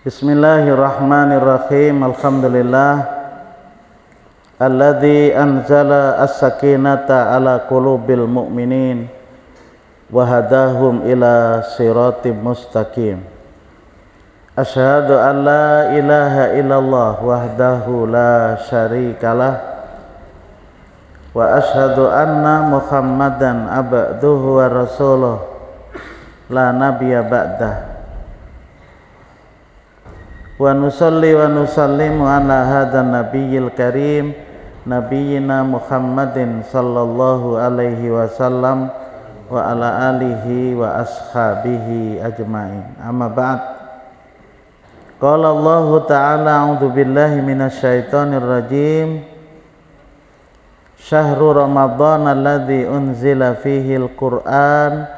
Bismillahirrahmanirrahim. Alhamdulillah alladzi anzala as-sakinata ala qulubil mu'minin wa hadahum ila siratim mustaqim. Asyhadu an la ilaha illallah wahdahu la syarikalah wa asyhadu anna Muhammadan abduhu wa rasuluh la nabiyya ba'dah. Wa nusalli wa nusallimu ala hadan nabiyil karim nabiyina Muhammadin sallallahu alaihi wasallam wa ala alihi wa ashabihi ajmain. Amma ba'd. Qala Allah ta'ala a'udzu billahi minasyaitonir rajim. Syahrul Ramadan alladzi unzila fihi al-Qur'an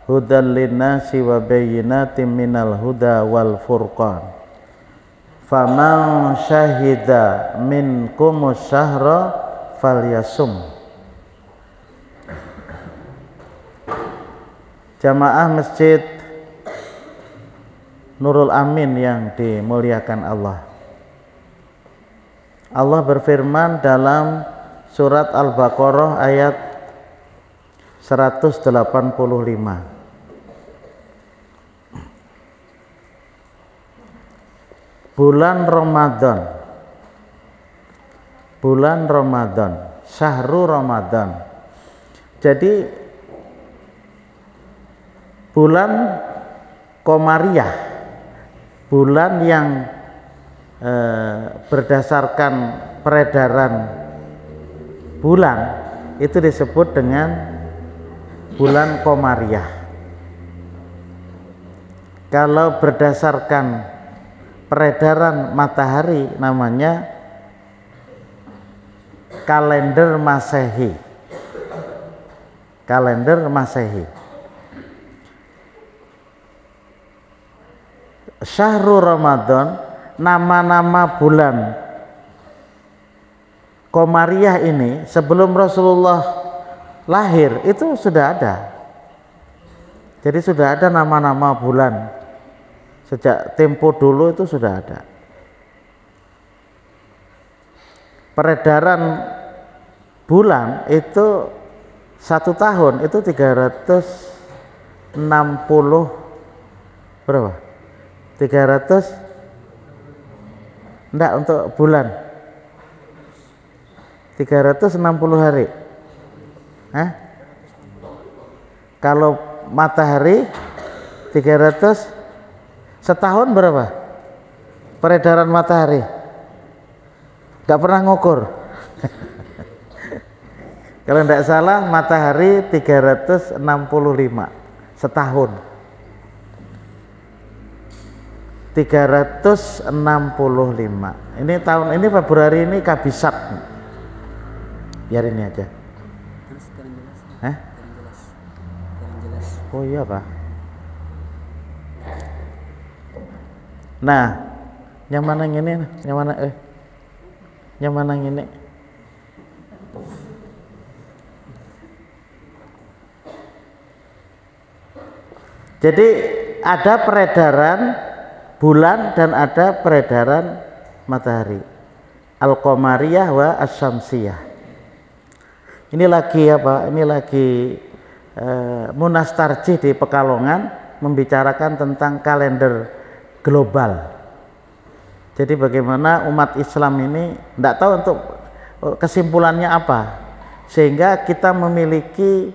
hudan lin-nasi wa bayyinatin minal huda wal furqan. Faman syahida minkumus syahra falyasum. Jamaah Masjid Nurul Amin yang dimuliakan Allah. Allah berfirman dalam surat Al-Baqarah ayat 185. Bulan Ramadan, syahrul Ramadan. Jadi bulan Komariah, bulan yang berdasarkan peredaran bulan itu disebut dengan bulan Komariah. Kalau berdasarkan peredaran matahari namanya kalender Masehi. Kalender Masehi. Syahrul Ramadan, nama-nama bulan Komariah ini sebelum Rasulullah lahir itu sudah ada. Jadi sudah ada nama-nama bulan. Sejak tempo dulu itu sudah ada. Peredaran bulan itu 1 tahun itu 360 berapa? 300 enggak untuk bulan 360 hari. Hah? Kalau matahari 300 setahun berapa peredaran matahari? Gak pernah ngukur. Kalau tidak salah matahari 365 setahun. 365. Ini tahun ini Februari ini kabisat. Biar ini aja. Hah? Oh iya Pak. Nah, yang mana yang ini? Yang mana? Yang mana yang ini? Jadi ada peredaran bulan dan ada peredaran matahari. Al-Qamariyah wa Asy-Syamsiyah. Ini lagi apa? Ini lagi Munas Tarjih di Pekalongan membicarakan tentang kalender global. Jadi bagaimana umat Islam ini tidak tahu untuk kesimpulannya apa, sehingga kita memiliki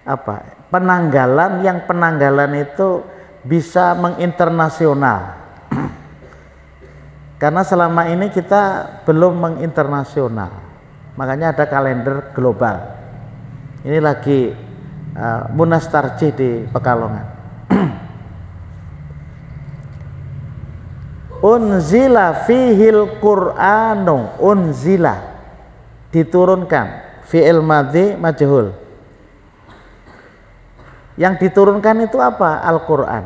apa penanggalan yang penanggalan itu bisa menginternasional. Karena selama ini kita belum menginternasional, makanya ada kalender global. Ini lagi Munas Tarjih di Pekalongan. Unzila fihil Qur'anu, unzila diturunkan, fi'il madhi majhul. Yang diturunkan itu apa? Al-Qur'an.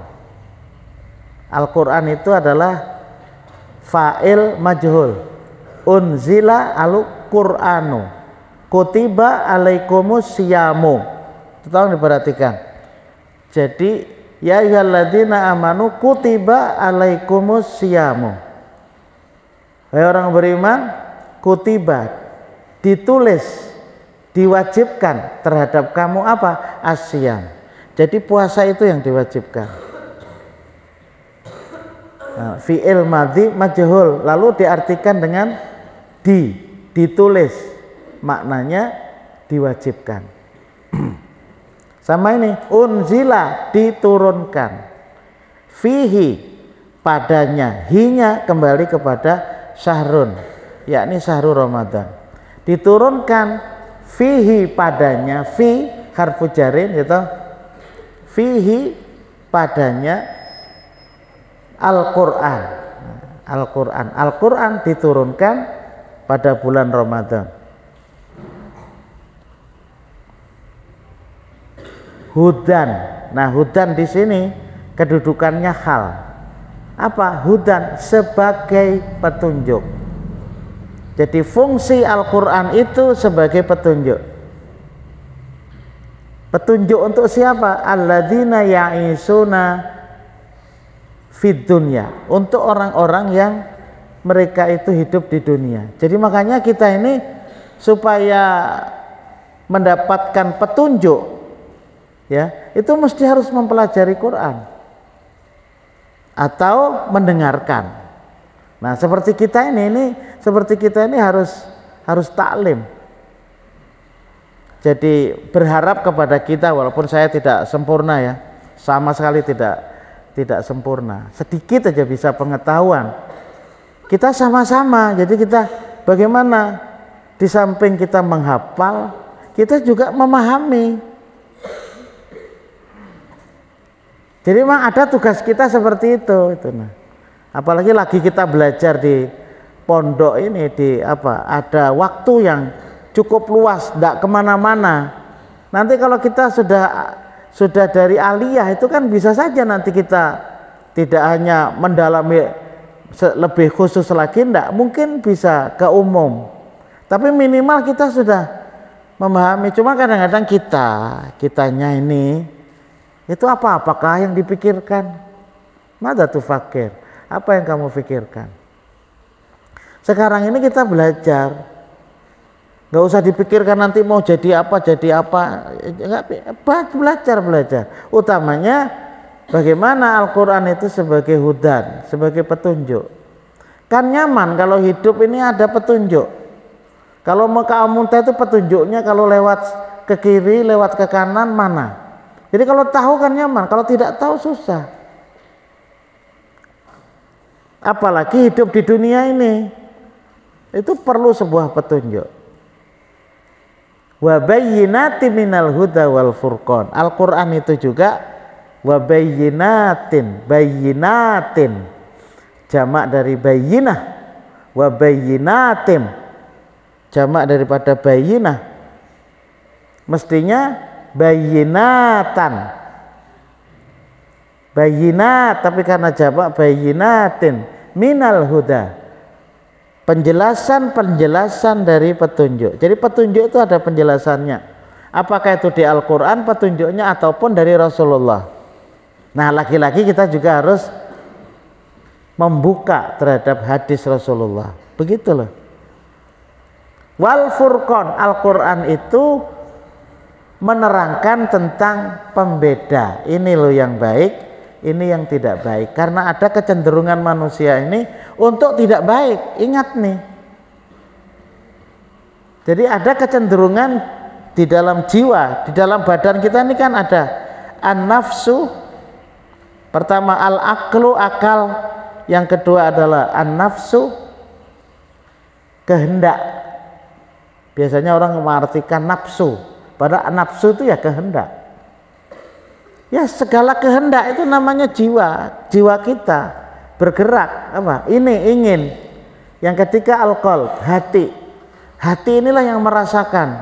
Al-Qur'an itu adalah fa'il majhul. Unzila al-Qur'anu, kutiba alaikumus siyamu. Tolong diperhatikan. Jadi Ya ayyuhalladzina amanu kutiba alaikumus syamu. Hai orang beriman, kutiba, ditulis, diwajibkan terhadap kamu apa? Asyam. Jadi puasa itu yang diwajibkan. Nah, fi'il madhi majhul, lalu diartikan dengan ditulis, maknanya diwajibkan. Sama ini, unzila, diturunkan, fihi, padanya, hinya kembali kepada syahrun, yakni syahrul Ramadan. Diturunkan fihi, padanya, fi harfu jarin gitu, fihi, padanya Al-Quran. Al-Quran diturunkan pada bulan Ramadan. Hudan. Nah, hudan di sini kedudukannya hal. Apa? Hudan sebagai petunjuk. Jadi fungsi Al-Quran itu sebagai petunjuk. Petunjuk untuk siapa? Alladzina ya'isuna fid dunya. Untuk orang-orang yang mereka itu hidup di dunia. Jadi makanya kita ini supaya mendapatkan petunjuk, ya, itu mesti harus mempelajari Quran atau mendengarkan. Nah, seperti kita ini harus taklim. Jadi berharap kepada kita, walaupun saya tidak sempurna ya, sama sekali tidak sempurna. Sedikit aja bisa pengetahuan. Kita sama-sama. Jadi kita bagaimana di samping kita menghafal, kita juga memahami. Jadi memang ada tugas kita seperti itu. Nah. Apalagi lagi kita belajar di pondok ini, ada waktu yang cukup luas, tidak kemana-mana. Nanti kalau kita sudah dari aliyah itu kan bisa saja nanti kita tidak hanya mendalami lebih khusus lagi, tidak mungkin bisa ke umum. Tapi minimal kita sudah memahami. Cuma kadang-kadang kitanya ini itu apakah yang dipikirkan? Mada tufakir? Apa yang kamu pikirkan? Sekarang ini kita belajar, nggak usah dipikirkan nanti mau jadi apa, belajar. Utamanya bagaimana Al-Quran itu sebagai hudan, sebagai petunjuk. Kan nyaman kalau hidup ini ada petunjuk. Kalau mau ke Al-Muntah itu petunjuknya kalau lewat ke kiri, lewat ke kanan mana? Jadi kalau tahu kan nyaman, kalau tidak tahu susah. Apalagi hidup di dunia ini, itu perlu sebuah petunjuk. Wa bayyinatin minal huda wal furqan. Al-Quran itu juga wa bayyinatin, jamak dari bayyinah, wa bayyinatin, jamak daripada bayyinah. Mestinya bayyinatan, bayyinat, tapi karena jamak bayyinatin minal huda, penjelasan dari petunjuk. Jadi petunjuk itu ada penjelasannya, apakah itu di Al-Quran petunjuknya ataupun dari Rasulullah. Nah, lagi-lagi kita juga harus membuka terhadap hadis Rasulullah, begitu loh. Wal furqan, Al-Quran itu menerangkan tentang pembeda, ini loh yang baik, ini yang tidak baik. Karena ada kecenderungan manusia ini untuk tidak baik. Ingat nih, jadi ada kecenderungan di dalam jiwa, di dalam badan kita ini kan ada an-nafsu, pertama al-aqlu, akal, yang kedua adalah an-nafsu, kehendak. Biasanya orang mengartikan nafsu, padahal nafsu itu ya kehendak. Ya, segala kehendak itu namanya jiwa kita bergerak apa? Ini ingin. Yang ketiga al-qalb, hati. Hati inilah yang merasakan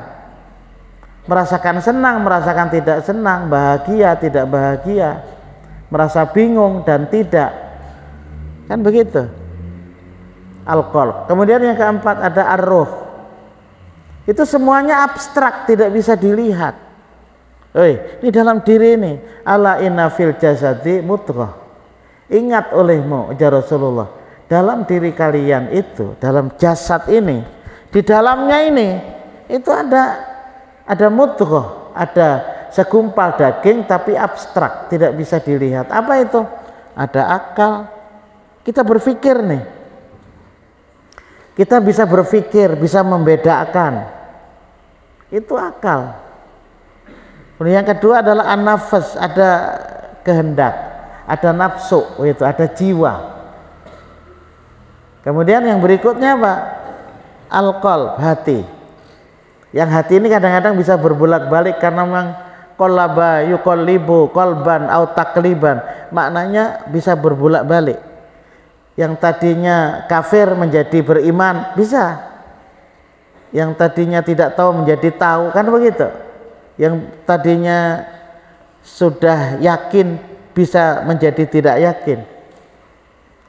senang, merasakan tidak senang, bahagia, tidak bahagia, merasa bingung dan tidak. Kan begitu. Al-qalb. Kemudian yang keempat ada ar-ruh. Itu semuanya abstrak, tidak bisa dilihat. Ini dalam diri ini, ala inna fil jasadi mudghah. Ingat olehmu ya Rasulullah, dalam diri kalian itu, dalam jasad ini, di dalamnya ini itu ada mudghah, ada segumpal daging tapi abstrak, tidak bisa dilihat. Apa itu? Ada akal. Kita berpikir nih. Kita bisa berpikir, bisa membedakan. Itu akal. Kemudian yang kedua adalah an-nafs, ada kehendak, ada nafsu, itu ada jiwa. Kemudian yang berikutnya apa? Al-qalb, hati. Yang hati ini kadang-kadang bisa berbolak-balik karena memang qallaba yuqallibu qalban au taqliban, maknanya bisa berbolak-balik. Yang tadinya kafir menjadi beriman bisa, yang tadinya tidak tahu menjadi tahu, kan begitu. Yang tadinya sudah yakin bisa menjadi tidak yakin.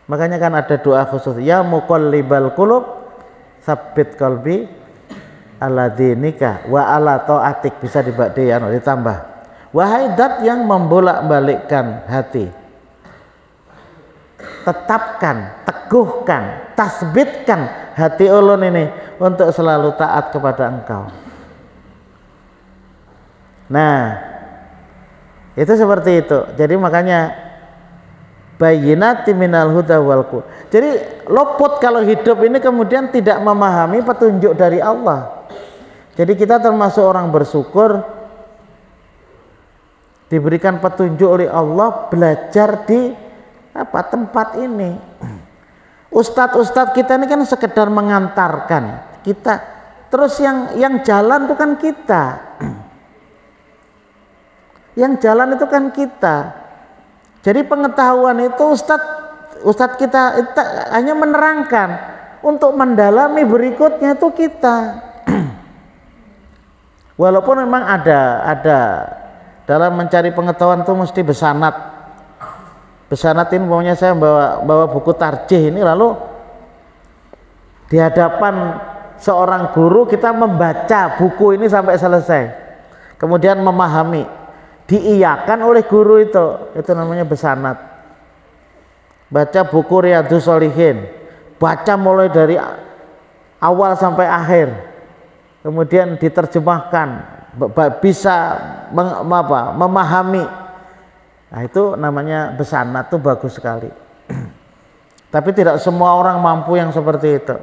Makanya kan ada doa khusus, ya muqallibal qulub tsabbit qalbi ala dinika wa ala taatik, bisa ditambah. Wahai zat yang membolak-balikkan hati, tetapkan, teguhkan, tasbitkan hati ulun ini untuk selalu taat kepada Engkau. Nah, itu seperti itu. Jadi makanya bayyinati minal huda wal qur. Jadi luput kalau hidup ini kemudian tidak memahami petunjuk dari Allah. Jadi kita termasuk orang bersyukur diberikan petunjuk oleh Allah, belajar di tempat ini. Ustadz kita ini kan sekedar mengantarkan kita, terus yang jalan itu kan kita. Yang jalan itu kan kita. Jadi pengetahuan itu Ustadz kita itu hanya menerangkan, untuk mendalami berikutnya itu kita. Walaupun memang ada dalam mencari pengetahuan itu mesti besanad. Besanad ini pokoknya saya bawa buku tarjih ini, lalu di hadapan seorang guru kita membaca buku ini sampai selesai, kemudian memahami, diiyakan oleh guru itu namanya besanad. Baca buku Riyadhus Shalihin, baca mulai dari awal sampai akhir, kemudian diterjemahkan, bisa memahami. Nah, itu namanya besanad, itu bagus sekali. Tapi tidak semua orang mampu yang seperti itu.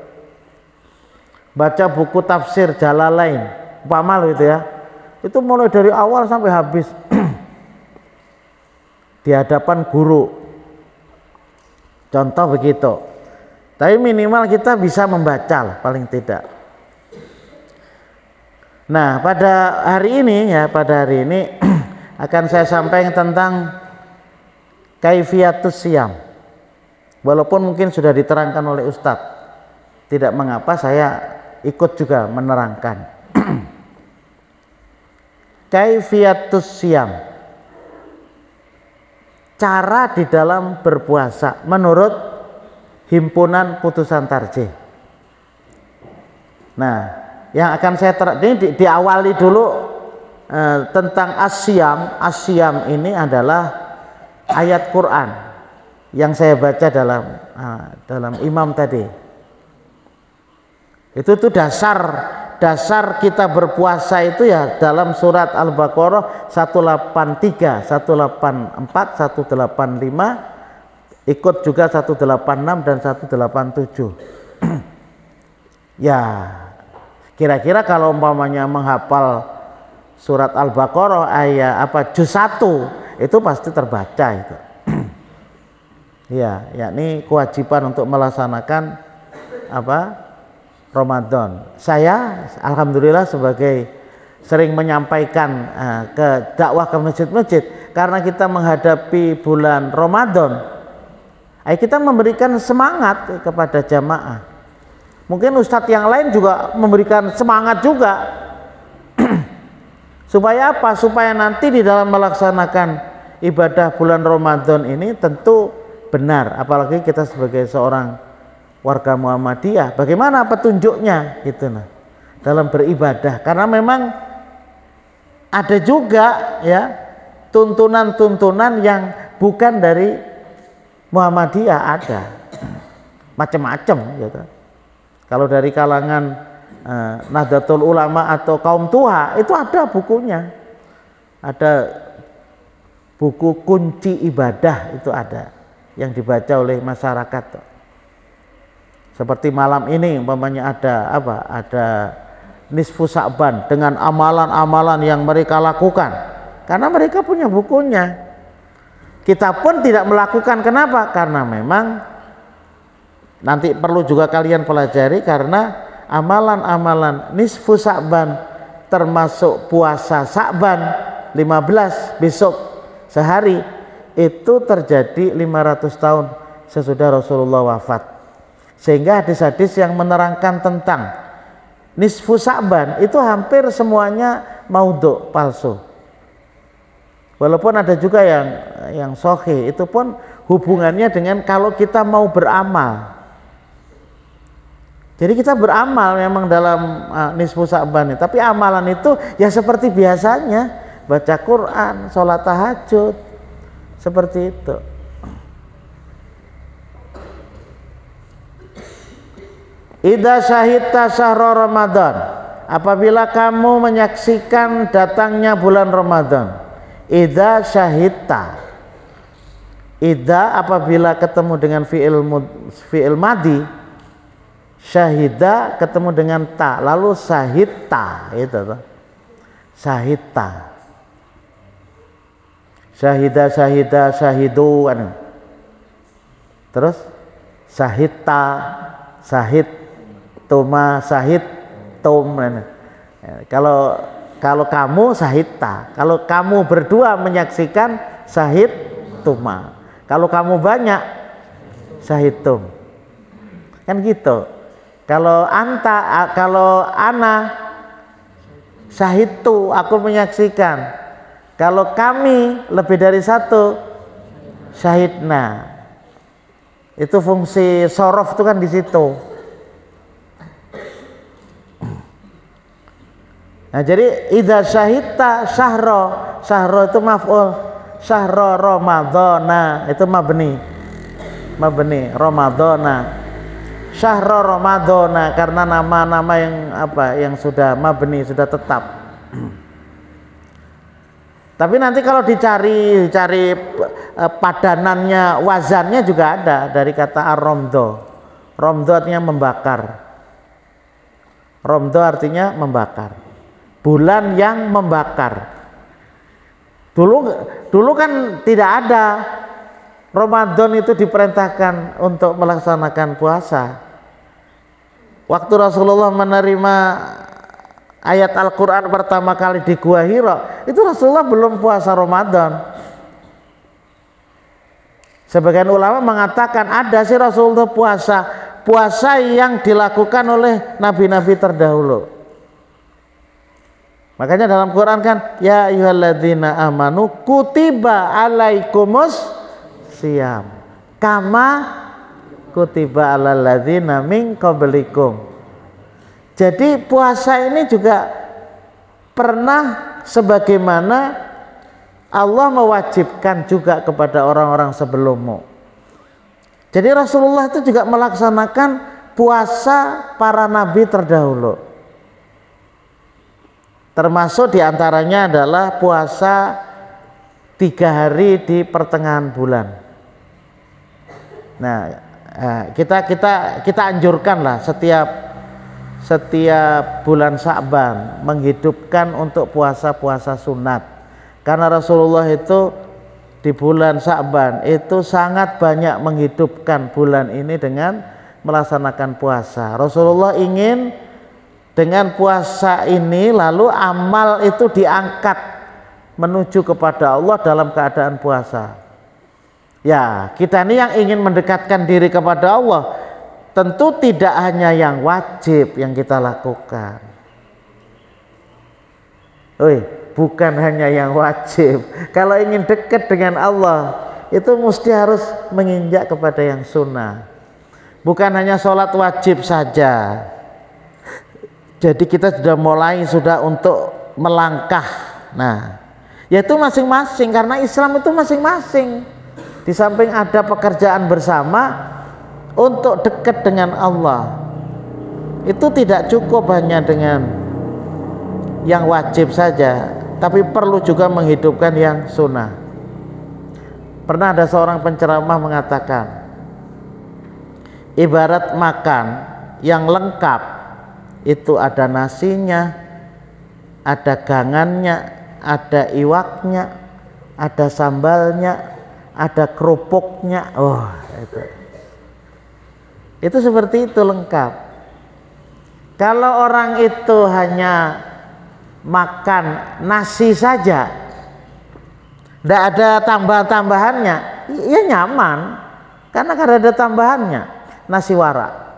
Baca buku tafsir Jalalain, umpama itu ya, itu mulai dari awal sampai habis di hadapan guru, contoh begitu. Tapi minimal kita bisa membaca lah, paling tidak. Nah, pada hari ini akan saya sampaikan tentang kaifiatus siyam. Walaupun mungkin sudah diterangkan oleh Ustadz, tidak mengapa saya ikut juga menerangkan. Kaifiatus siyam, cara di dalam berpuasa menurut Himpunan Putusan Tarjih. Nah, yang akan saya ini diawali dulu tentang asyam ini adalah ayat Quran yang saya baca dalam imam tadi. Itu tuh dasar kita berpuasa itu ya dalam surat Al-Baqarah 183, 184, 185, ikut juga 186 dan 187. Ya, kira-kira kalau umpamanya menghafal surat Al-Baqarah juz 1 itu pasti terbaca itu. Ya, yakni kewajiban untuk melaksanakan Ramadan. Saya alhamdulillah sebagai sering menyampaikan ke dakwah ke masjid-masjid, karena kita menghadapi bulan Ramadan, kita memberikan semangat kepada jamaah. Mungkin ustadz yang lain juga memberikan semangat juga. Supaya apa? Supaya nanti di dalam melaksanakan ibadah bulan Ramadan ini tentu benar, apalagi kita sebagai seorang warga Muhammadiyah, bagaimana petunjuknya gitu dalam beribadah. Karena memang ada juga ya tuntunan-tuntunan yang bukan dari Muhammadiyah, ada macam-macam gitu. Kalau dari kalangan Nahdlatul Ulama atau kaum tua itu ada bukunya, ada buku kunci ibadah, itu ada yang dibaca oleh masyarakat. Seperti malam ini umpamanya ada apa? Ada nisfu Sa'ban dengan amalan-amalan yang mereka lakukan karena mereka punya bukunya. Kita pun tidak melakukan. Kenapa? Karena memang nanti perlu juga kalian pelajari, karena amalan-amalan nisfu Sa'ban termasuk puasa Sa'ban 15 besok sehari itu terjadi 500 tahun sesudah Rasulullah wafat. Sehingga hadis-hadis yang menerangkan tentang nisfu Sa'ban itu hampir semuanya maudhu, palsu. Walaupun ada juga yang sahih, itu pun hubungannya dengan kalau kita mau beramal. Jadi kita beramal memang dalam nisfu Sa'ban, tapi amalan itu ya seperti biasanya, baca Quran, sholat tahajud, seperti itu. Idza syahidta syahra Ramadan, apabila kamu menyaksikan datangnya bulan Ramadan. Idza syahidta, idza apabila ketemu dengan fi'il madi, syahida ketemu dengan ta, lalu syahidta, itu tuh. Syahidta, syahida, syahida, syahidu, terus syahidta, syahid tuma, syahid tum. Kalau kamu syahidta, kalau kamu berdua menyaksikan syahid tuma, kalau kamu banyak syahid tum, kan gitu. Kalau ana syahid tu, aku menyaksikan. Kalau kami lebih dari satu, syahidna. Itu fungsi sorof itu kan di situ. Nah, jadi idza syahidta syahro itu maf'ul, syahro ramadhana itu mabni ramadhana, syahro ramadhana karena nama-nama yang sudah mabni, sudah tetap. Tapi nanti kalau dicari padanannya, wazannya juga ada dari kata ar-romdo. Romdo artinya membakar, romdo artinya membakar, bulan yang membakar. Dulu kan tidak ada Ramadan itu diperintahkan untuk melaksanakan puasa. Waktu Rasulullah menerima ayat Al-Quran pertama kali di Gua Hira, itu Rasulullah belum puasa Ramadan. Sebagian ulama mengatakan ada sih Rasulullah puasa yang dilakukan oleh nabi-nabi terdahulu. Makanya dalam Quran kan ya ayyuhalladzina amanu kutiba alaikumus siyam kama kutiba alal ladzina min qablikum. Jadi puasa ini juga pernah sebagaimana Allah mewajibkan juga kepada orang-orang sebelummu. Jadi Rasulullah itu juga melaksanakan puasa para nabi terdahulu. Termasuk diantaranya adalah puasa 3 hari di pertengahan bulan. Nah, kita anjurkanlah setiap bulan Sa'ban menghidupkan untuk puasa-puasa sunat. Karena Rasulullah itu di bulan Sa'ban itu sangat banyak menghidupkan bulan ini dengan melaksanakan puasa. Rasulullah ingin dengan puasa ini lalu amal itu diangkat menuju kepada Allah dalam keadaan puasa. Ya, kita ini yang ingin mendekatkan diri kepada Allah, tentu tidak hanya yang wajib yang kita lakukan. Bukan hanya yang wajib. Kalau ingin dekat dengan Allah, itu mesti harus menginjak kepada yang sunnah. Bukan hanya sholat wajib saja. Jadi kita sudah mulai untuk melangkah Nah, yaitu masing-masing, karena Islam itu masing-masing. Di samping ada pekerjaan bersama untuk dekat dengan Allah, itu tidak cukup hanya dengan yang wajib saja, tapi perlu juga menghidupkan yang sunnah. Pernah ada seorang penceramah mengatakan, ibarat makan yang lengkap itu ada nasinya, ada gangannya, ada iwaknya, ada sambalnya, ada kerupuknya. Oh, itu seperti itu, lengkap. Kalau orang itu hanya makan nasi saja, tidak ada tambahan-tambahannya, ya nyaman, karena ada tambahannya, nasi warak.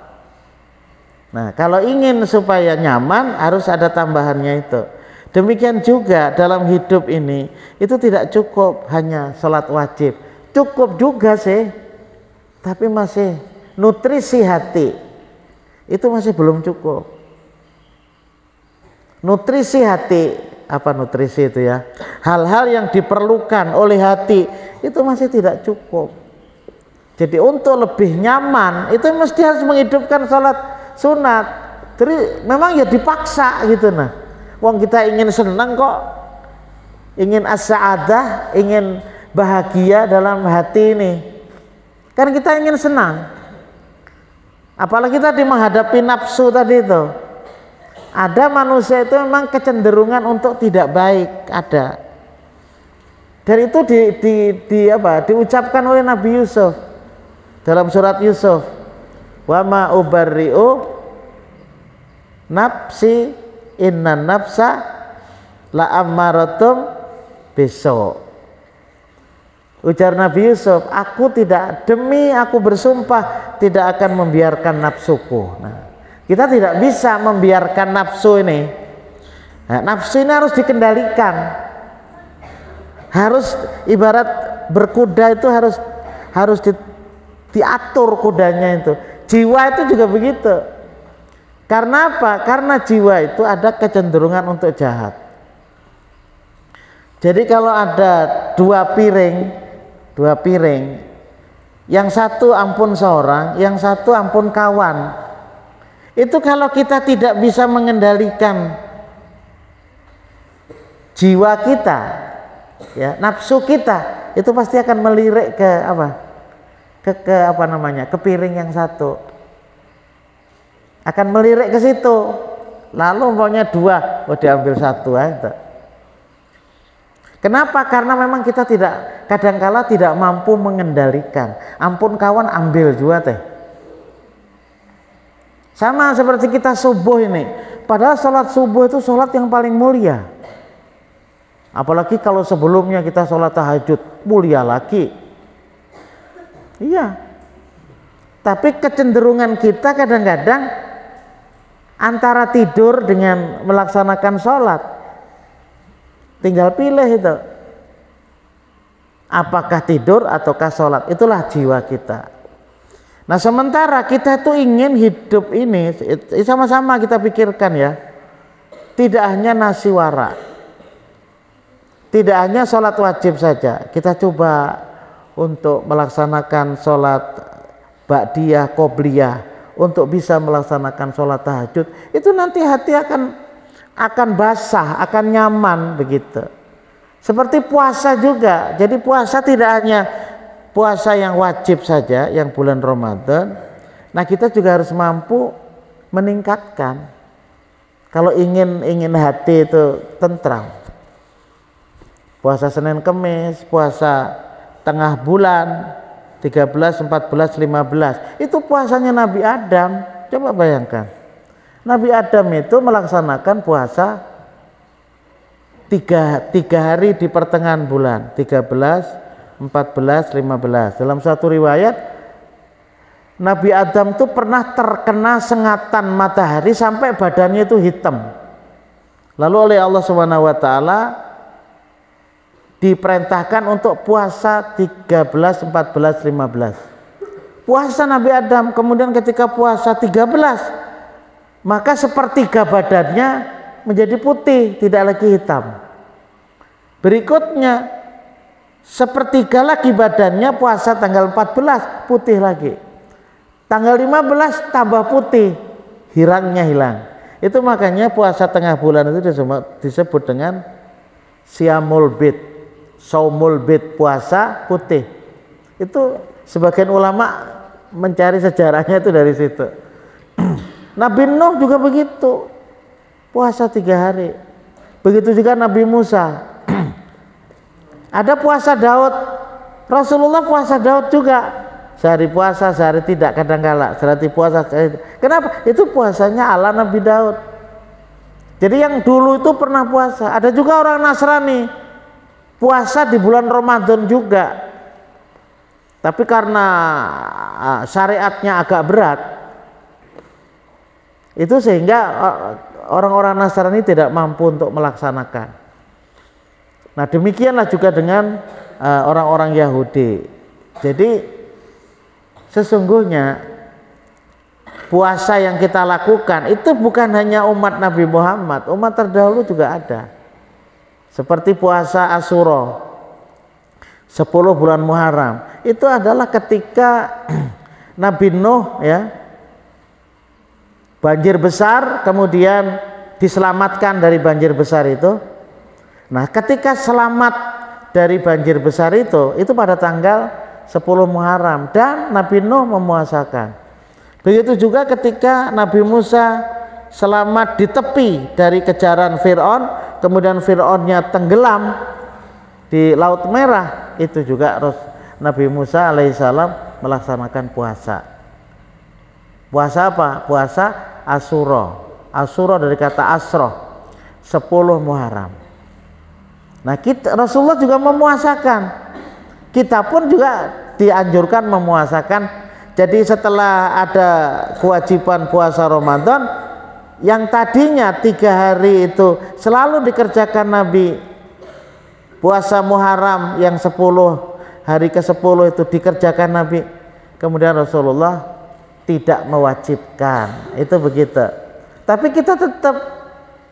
Nah, kalau ingin supaya nyaman harus ada tambahannya itu. Demikian juga dalam hidup ini, itu tidak cukup hanya sholat wajib, cukup juga sih, tapi masih nutrisi hati itu masih belum cukup. Nutrisi hati, apa nutrisi itu ya? Hal-hal yang diperlukan oleh hati itu masih tidak cukup. Jadi untuk lebih nyaman itu mesti harus menghidupkan sholat sunat. Jadi memang ya dipaksa gitu. Nah, wong kita ingin senang kok, ingin as-sa'adah, ingin bahagia dalam hati ini, kan kita ingin senang. Apalagi tadi menghadapi nafsu tadi itu, ada manusia itu memang kecenderungan untuk tidak baik, ada. Dan itu diucapkan oleh Nabi Yusuf dalam surat Yusuf, wa ma ubarri'u nafsi inna nafsa la ammaratum bisu. Ujar Nabi Yusuf, aku bersumpah tidak akan membiarkan nafsuku. Nah, kita tidak bisa membiarkan nafsu ini. Nah, nafsu ini harus dikendalikan. Harus ibarat berkuda itu harus diatur kudanya itu. Jiwa itu juga begitu. Karena apa? Karena jiwa itu ada kecenderungan untuk jahat. Jadi kalau ada dua piring, yang satu ampun seorang, yang satu ampun kawan. Itu kalau kita tidak bisa mengendalikan jiwa kita, ya, nafsu kita, itu pasti akan melirik ke ke piring yang satu. Akan melirik ke situ. Lalu umpamanya dua, diambil satu aja. Kenapa? Karena memang kita kadangkala tidak mampu mengendalikan. Ampun kawan, ambil juga teh. Sama seperti kita subuh ini. Padahal sholat subuh itu sholat yang paling mulia. Apalagi kalau sebelumnya kita sholat tahajud, mulia lagi. Iya. Tapi kecenderungan kita kadang-kadang antara tidur dengan melaksanakan sholat. Tinggal pilih itu, apakah tidur ataukah sholat. Itulah jiwa kita. Nah, sementara kita tuh ingin hidup ini sama-sama kita pikirkan ya, tidak hanya nasi warak, tidak hanya sholat wajib saja. Kita coba untuk melaksanakan sholat ba'diyah, qobliyah, untuk bisa melaksanakan sholat tahajud. Itu nanti hati akan basah, akan nyaman begitu. Seperti puasa juga. Jadi puasa tidak hanya puasa yang wajib saja, yang bulan Ramadan. Nah, kita juga harus mampu meningkatkan. Kalau ingin hati itu tentram. Puasa Senin Kemis, puasa tengah bulan 13, 14, 15. Itu puasanya Nabi Adam. Coba bayangkan. Nabi Adam itu melaksanakan puasa tiga hari di pertengahan bulan, 13, 14, 15. Dalam satu riwayat, Nabi Adam itu pernah terkena sengatan matahari sampai badannya itu hitam. Lalu oleh Allah SWT diperintahkan untuk puasa 13, 14, 15. Puasa Nabi Adam, kemudian ketika puasa 13, maka sepertiga badannya menjadi putih, tidak lagi hitam. Berikutnya sepertiga lagi badannya puasa tanggal 14 putih lagi. Tanggal 15 tambah putih, hirangnya hilang. Itu makanya puasa tengah bulan itu disebut dengan Siyamul Bid, Saumul Bid, puasa putih. Itu sebagian ulama mencari sejarahnya itu dari situ. Nabi Nuh juga begitu, puasa 3 hari. Begitu juga Nabi Musa. Ada puasa Daud, Rasulullah puasa Daud juga. Sehari puasa, sehari tidak, kadang-kala sehari puasa, sehari. Kenapa? Itu puasanya ala Nabi Daud. Jadi yang dulu itu pernah puasa. Ada juga orang Nasrani puasa di bulan Ramadan juga. Tapi karena syariatnya agak berat, itu sehingga orang-orang Nasrani tidak mampu untuk melaksanakan. Nah, demikianlah juga dengan orang-orang Yahudi. Jadi sesungguhnya puasa yang kita lakukan itu bukan hanya umat Nabi Muhammad, umat terdahulu juga ada. Seperti puasa Asyura 10 bulan Muharram. Itu adalah ketika Nabi Nuh ya banjir besar, kemudian diselamatkan dari banjir besar itu. Nah, ketika selamat dari banjir besar itu pada tanggal 10 Muharram dan Nabi Nuh memuasakan. Begitu juga ketika Nabi Musa selamat di tepi dari kejaran Fir'aun, kemudian Fir'aunnya tenggelam di Laut Merah, itu juga Nabi Musa alaihissalam melaksanakan puasa. Puasa apa? Puasa Asyura. Asyura dari kata asroh, 10 Muharram. Nah, Rasulullah juga memuasakan. Kita pun juga dianjurkan memuasakan. Jadi setelah ada kewajiban puasa Ramadan, yang tadinya 3 hari itu selalu dikerjakan Nabi, puasa Muharram yang 10 hari ke-10 itu dikerjakan Nabi, kemudian Rasulullah tidak mewajibkan, itu begitu. Tapi kita tetap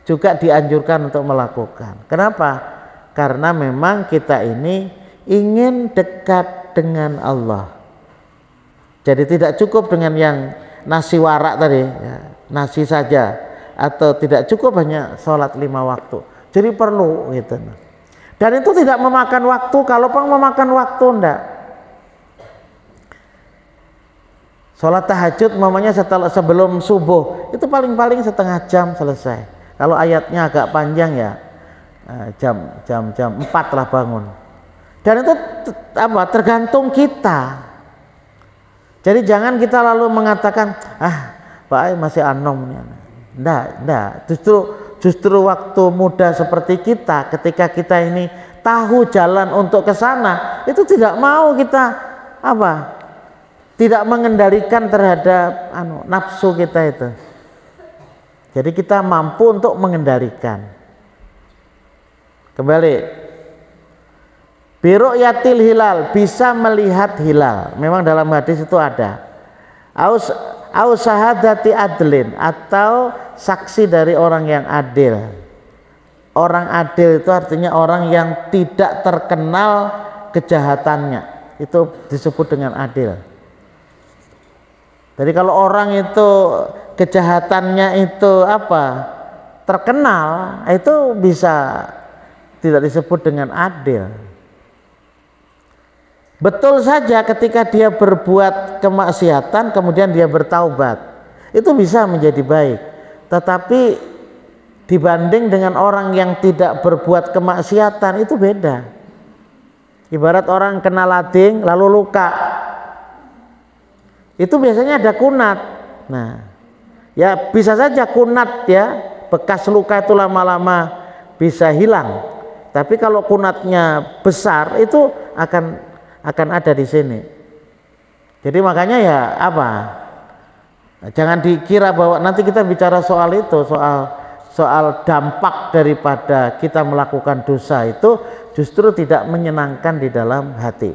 juga dianjurkan untuk melakukan. Kenapa? Karena memang kita ini ingin dekat dengan Allah. Jadi tidak cukup dengan yang nasi warak tadi ya, nasi saja, atau tidak cukup hanya sholat 5 waktu. Jadi perlu gitu. Dan itu tidak memakan waktu. Kalau memakan waktu enggak. Sholat tahajud mamanya sebelum subuh itu paling-paling setengah jam selesai. Kalau ayatnya agak panjang ya jam 4 lah bangun. Dan itu tergantung kita. Jadi jangan kita lalu mengatakan Pak masih anom nih. Enggak. Justru waktu muda seperti kita, ketika kita ini tahu jalan untuk ke sana, itu tidak mau kita tidak mengendalikan terhadap nafsu kita itu. Jadi kita mampu untuk mengendalikan. Kembali. Biru'yatil hilal, bisa melihat hilal. Memang dalam hadis itu ada. Au syahadati adlin, atau saksi dari orang yang adil. Orang adil itu artinya orang yang tidak terkenal kejahatannya. Itu disebut dengan adil. Jadi kalau orang itu kejahatannya itu terkenal, itu bisa tidak disebut dengan adil. Betul saja ketika dia berbuat kemaksiatan kemudian dia bertaubat, itu bisa menjadi baik. Tetapi dibanding dengan orang yang tidak berbuat kemaksiatan, itu beda. Ibarat orang kena lading lalu luka, itu biasanya ada kunat. Nah, ya bisa saja kunat ya, bekas luka itu lama-lama bisa hilang. Tapi kalau kunatnya besar itu akan ada di sini. Jadi makanya ya jangan dikira bahwa nanti kita bicara soal itu, soal dampak daripada kita melakukan dosa itu justru tidak menyenangkan di dalam hati.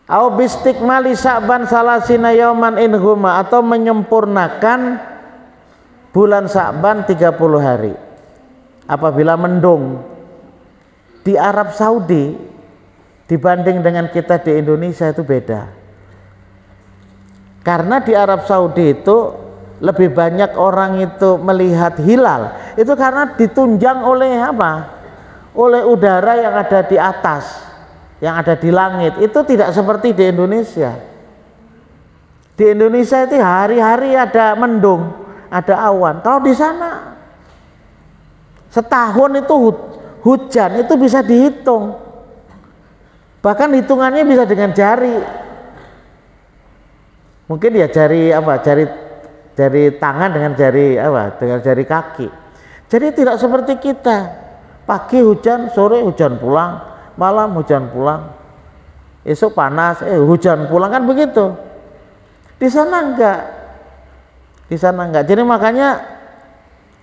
Au bistikmali Sya'ban salasina yauman inhuma, atau menyempurnakan bulan Sya'ban 30 hari apabila mendung. di Arab Saudi dibanding dengan kita di Indonesia itu beda. Karena di Arab Saudi itu lebih banyak orang itu melihat hilal itu karena ditunjang oleh apa? Oleh udara yang ada di atas, yang ada di langit. Itu tidak seperti di Indonesia. Di Indonesia itu hari-hari ada mendung, ada awan. Kalau di sana setahun itu hujan itu bisa dihitung. Bahkan hitungannya bisa dengan jari. Mungkin ya jari tangan dengan jari dengan jari kaki. Jadi tidak seperti kita. Pagi hujan, sore hujan pulang, malam hujan pulang. Esok panas, hujan pulang, kan begitu. Di sana enggak. Di sana enggak. Jadi makanya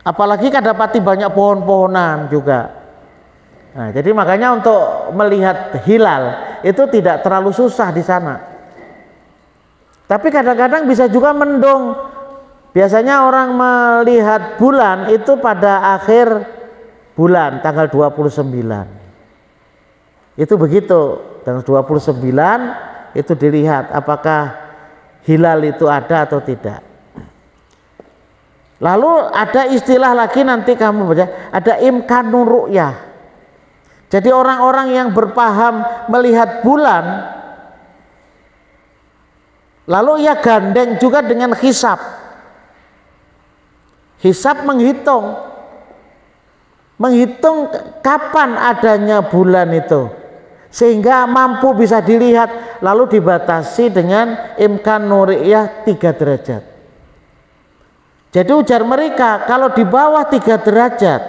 apalagi kadapati banyak pohon-pohonan juga. Nah, jadi makanya untuk melihat hilal itu tidak terlalu susah di sana. Tapi kadang-kadang bisa juga mendung. Biasanya orang melihat bulan itu pada akhir bulan tanggal 29. Itu begitu, tanggal 29 itu dilihat apakah hilal itu ada atau tidak. Lalu ada istilah lagi nanti kamu baca, ada imkanur ru'yah. Jadi orang-orang yang berpaham melihat bulan lalu ia gandeng juga dengan hisab. Hisab menghitung kapan adanya bulan itu sehingga mampu bisa dilihat, lalu dibatasi dengan imkanur ru'yah 3 derajat. Jadi ujar mereka kalau di bawah 3 derajat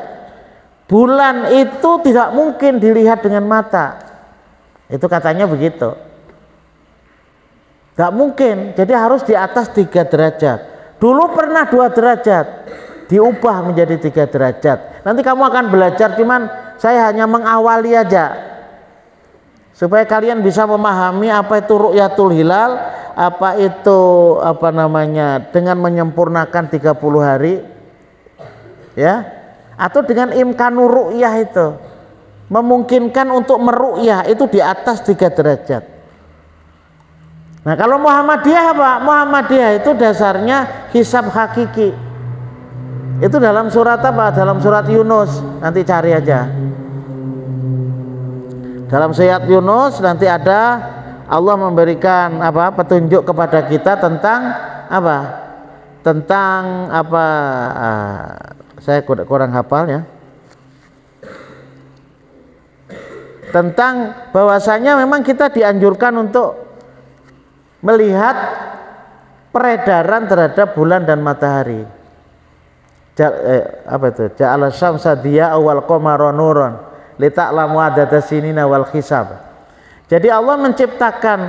bulan itu tidak mungkin dilihat dengan mata. Itu katanya begitu. Gak mungkin, jadi harus di atas 3 derajat. Dulu pernah 2 derajat, diubah menjadi 3 derajat. Nanti kamu akan belajar, cuman saya hanya mengawali aja supaya kalian bisa memahami apa itu ru'yatul hilal, apa itu dengan menyempurnakan 30 hari ya, atau dengan imkanur ru'yah itu memungkinkan untuk meru'yah itu di atas 3 derajat. Nah, kalau Muhammadiyah apa? Muhammadiyah itu dasarnya hisab hakiki. Itu dalam surat apa? Dalam surat Yunus. Nanti cari aja. Dalam surat Yunus nanti ada Allah memberikan petunjuk kepada kita tentang apa? Tentang apa? Saya kurang hafal ya. Tentang bahwasanya memang kita dianjurkan untuk melihat peredaran terhadap bulan dan matahari. Ja'ala syamsa diya'a wal qamara nuran lita'lamu adada sinina wal hisab. Jadi Allah menciptakan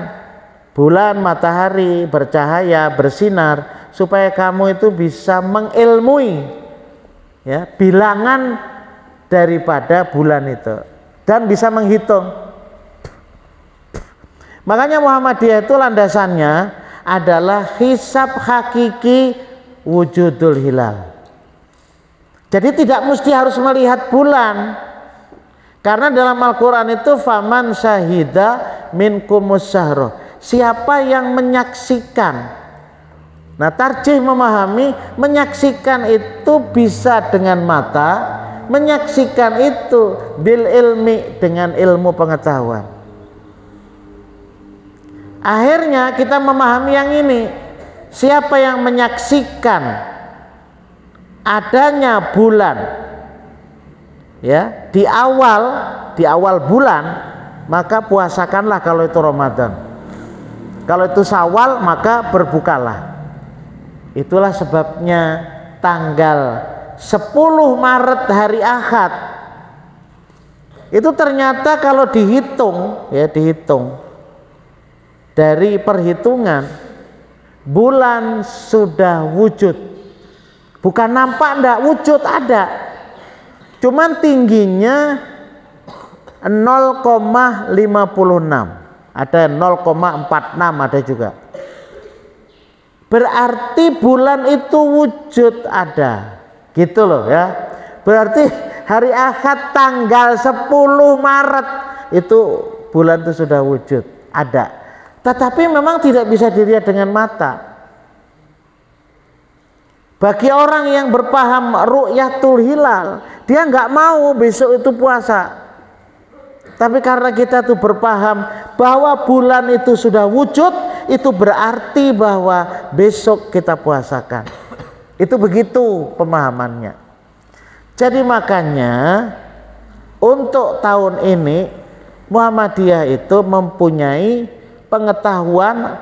bulan, matahari bercahaya, bersinar supaya kamu itu bisa mengilmui ya bilangan daripada bulan itu dan bisa menghitung. Makanya Muhammadiyah itu landasannya adalah hisab hakiki wujudul hilal. Jadi tidak mesti harus melihat bulan. Karena dalam Al-Quran itu faman syahida minkumus syahra. Siapa yang menyaksikan. Nah, tarjih memahami menyaksikan itu bisa dengan mata, menyaksikan itu bil ilmi dengan ilmu pengetahuan. Akhirnya kita memahami yang ini, siapa yang menyaksikan adanya bulan ya di awal bulan, maka puasakanlah kalau itu Ramadan. Kalau itu Syawal maka berbukalah. Itulah sebabnya tanggal 10 Maret hari Ahad itu ternyata kalau dihitung dari perhitungan bulan sudah wujud, bukan nampak, ndak wujud, ada, cuman tingginya 0,56, ada 0,46, ada juga. Berarti bulan itu wujud, ada, gitu loh ya. Berarti hari Ahad tanggal 10 Maret itu bulan itu sudah wujud, ada. Tetapi memang tidak bisa dilihat dengan mata. Bagi orang yang berpaham ru'yatul hilal, dia nggak mau besok itu puasa. Tapi karena kita tuh berpaham bahwa bulan itu sudah wujud, itu berarti bahwa besok kita puasakan. Itu begitu pemahamannya. Jadi makanya untuk tahun ini Muhammadiyah itu mempunyai pengetahuan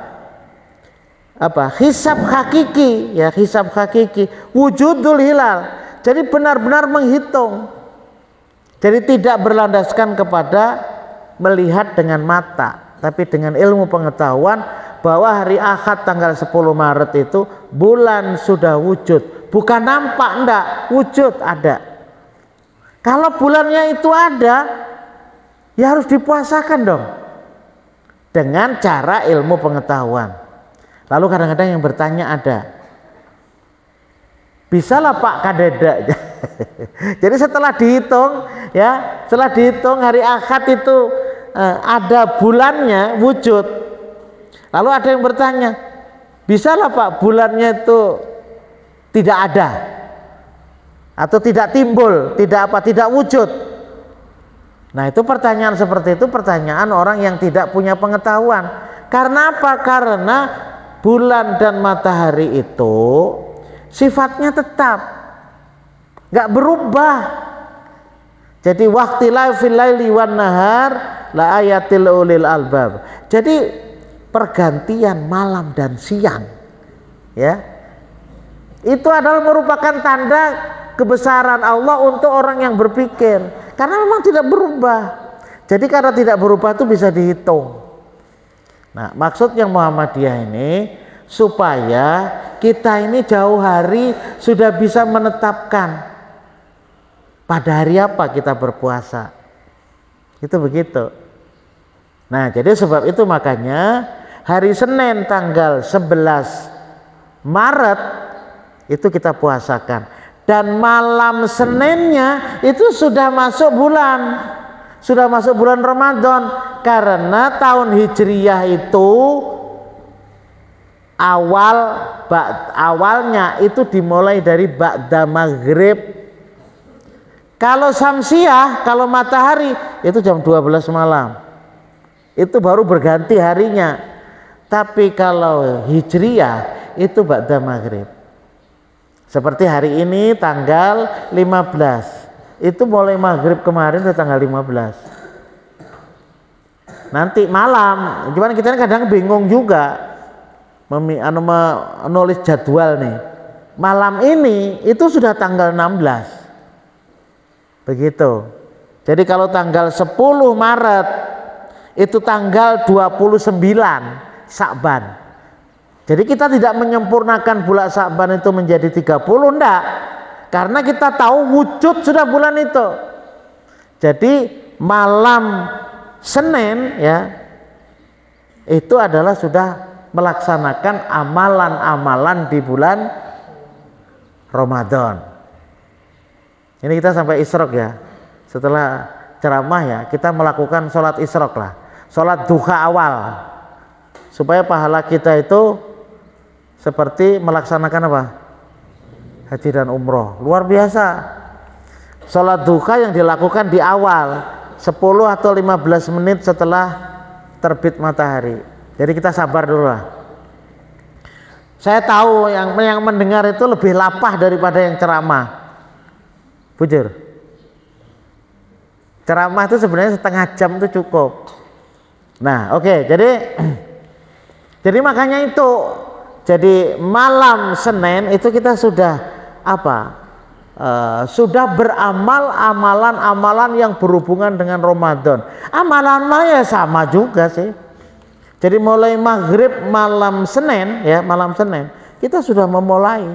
hisab hakiki, ya, hisab hakiki wujudul hilal. Jadi benar-benar menghitung. Jadi tidak berlandaskan kepada melihat dengan mata, tapi dengan ilmu pengetahuan bahwa hari Ahad tanggal 10 Maret itu bulan sudah wujud. Bukan nampak, enggak, wujud, ada. Kalau bulannya itu ada, ya harus dipuasakan dong. Dengan cara ilmu pengetahuan. Lalu kadang-kadang yang bertanya ada, bisalah Pak Kadeda. Jadi setelah dihitung, ya, setelah dihitung hari Ahad itu ada bulannya wujud. Lalu ada yang bertanya, bisalah Pak bulannya itu tidak ada atau tidak timbul, tidak wujud. Nah, itu pertanyaan seperti itu pertanyaan orang yang tidak punya pengetahuan. Karena apa? Karena bulan dan matahari itu sifatnya tetap, nggak berubah. Jadi waqtilafil laili wan nahar la ayatil ulil albab. Jadi pergantian malam dan siang, ya, itu adalah merupakan tanda kebesaran Allah untuk orang yang berpikir, karena memang tidak berubah. Jadi karena tidak berubah itu bisa dihitung. Nah, maksudnya Muhammadiyah ini supaya kita ini jauh hari sudah bisa menetapkan pada hari apa kita berpuasa. Itu begitu. Nah, jadi sebab itu makanya hari Senin tanggal 11 Maret itu kita puasakan. Dan malam Seninnya itu sudah masuk bulan. Sudah masuk bulan Ramadan, karena tahun Hijriyah itu awalnya itu dimulai dari ba'da maghrib. Kalau Syamsiah, kalau matahari itu jam 12 malam, itu baru berganti harinya. Tapi kalau Hijriyah itu ba'da maghrib. Seperti hari ini tanggal 15, itu mulai maghrib kemarin ke tanggal 15. Nanti malam, cuman kita kadang bingung juga menulis jadwal nih. Malam ini itu sudah tanggal 16. Begitu. Jadi kalau tanggal 10 Maret itu tanggal 29 Sya'ban. Jadi kita tidak menyempurnakan bulan Sya'ban itu menjadi 30, enggak. Karena kita tahu wujud sudah bulan itu. Jadi malam Senin, ya, itu adalah sudah melaksanakan amalan-amalan di bulan Ramadan. Ini kita sampai Isyraq, ya. Setelah ceramah, ya, kita melakukan sholat Isyraq lah, sholat duha awal, supaya pahala kita itu seperti melaksanakan apa? Haji dan umroh. Luar biasa. Sholat duha yang dilakukan di awal 10 atau 15 menit setelah terbit matahari. Jadi kita sabar dulu lah. Saya tahu yang mendengar itu lebih lapah daripada yang ceramah. Bujur. Ceramah itu sebenarnya setengah jam itu cukup. Nah, oke. Jadi makanya itu. Jadi malam Senin itu kita sudah sudah beramal amalan-amalan yang berhubungan dengan Ramadan. Amalan-amalan ya sama juga sih. Jadi mulai maghrib malam Senin, ya, malam Senin kita sudah memulai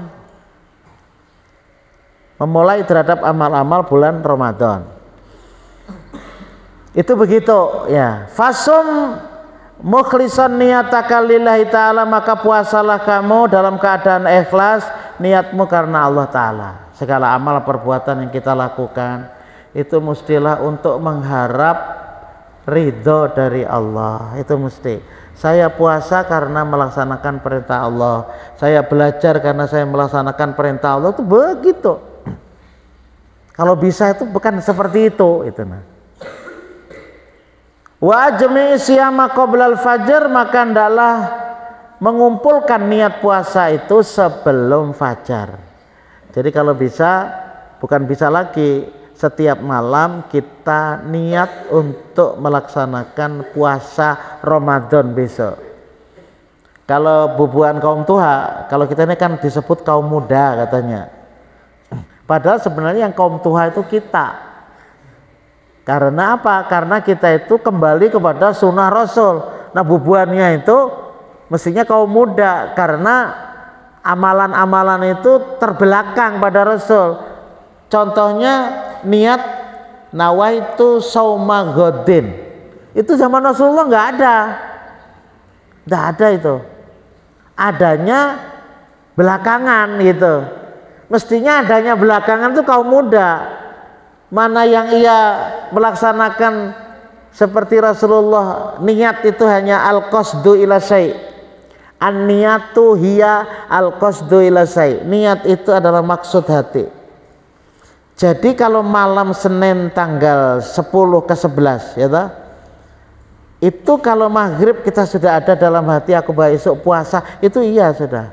terhadap amal-amal bulan Ramadan. Itu begitu, ya. Fasum mukhlisan niyataka lillahi ta'ala, maka puasalah kamu dalam keadaan ikhlas niatmu karena Allah Ta'ala. Segala amal perbuatan yang kita lakukan itu mestilah untuk mengharap ridho dari Allah. Itu mesti. Saya puasa karena melaksanakan perintah Allah, saya belajar karena saya melaksanakan perintah Allah, itu begitu. Kalau bisa itu bukan seperti itu nah. Wa ajmi siyama qoblal fajr, maka hendaklah mengumpulkan niat puasa itu sebelum fajar. Jadi kalau bisa, bukan bisa lagi, setiap malam kita niat untuk melaksanakan puasa Ramadan besok. Kalau bubuhan kaum tua, kalau kita ini kan disebut kaum muda katanya. Padahal sebenarnya yang kaum tua itu kita. Karena apa? Karena kita itu kembali kepada sunnah Rasul. Nah, bubuhannya itu mestinya kaum muda, karena amalan-amalan itu terbelakang pada Rasul. Contohnya niat nawaitu sauma godin, itu zaman Rasulullah nggak ada itu, adanya belakangan gitu. Mestinya adanya belakangan itu kaum muda, mana yang ia melaksanakan seperti Rasulullah. Niat itu hanya al-qasdu ila syai', an-niyatu hiya al-qasdu ila syai', niat itu adalah maksud hati. Jadi kalau malam Senin tanggal 10 ke 11 ya toh, itu kalau maghrib kita sudah ada dalam hati aku besok puasa, itu iya sudah.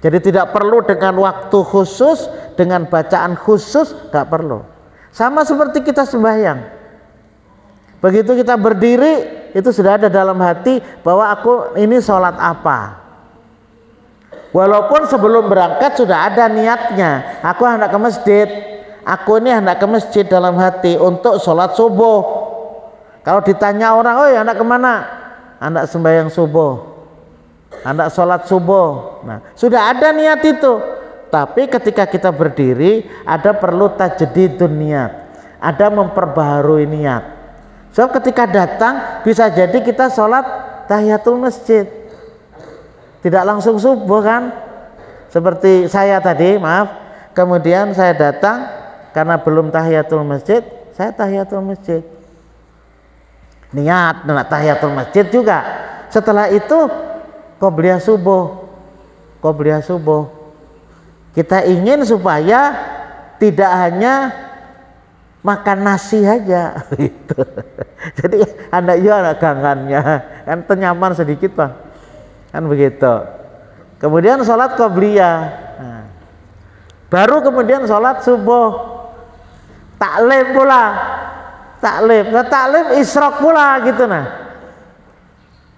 Jadi tidak perlu dengan waktu khusus, dengan bacaan khusus, gak perlu. Sama seperti kita sembahyang, begitu kita berdiri itu sudah ada dalam hati bahwa aku ini sholat apa. Walaupun sebelum berangkat sudah ada niatnya, aku hendak ke masjid, aku ini hendak ke masjid dalam hati untuk sholat subuh. Kalau ditanya orang, oh ya hendak kemana? Hendak sembahyang subuh, hendak sholat subuh. Nah, sudah ada niat itu. Tapi ketika kita berdiri, ada perlu tajdidun niat, ada memperbaharui niat. So ketika datang bisa jadi kita sholat tahiyatul masjid, tidak langsung subuh kan, seperti saya tadi, maaf, kemudian saya datang karena belum tahiyatul masjid, saya tahiyatul masjid, niat tahiyatul masjid juga. Setelah itu qobliyah subuh, kita ingin supaya tidak hanya makan nasi aja gitu. Jadi anak gangannya kan tenyaman sedikit bang, kan begitu. Kemudian sholat qobliyah, nah, baru kemudian sholat subuh, taklim pula, taklim isyraq pula gitu. Nah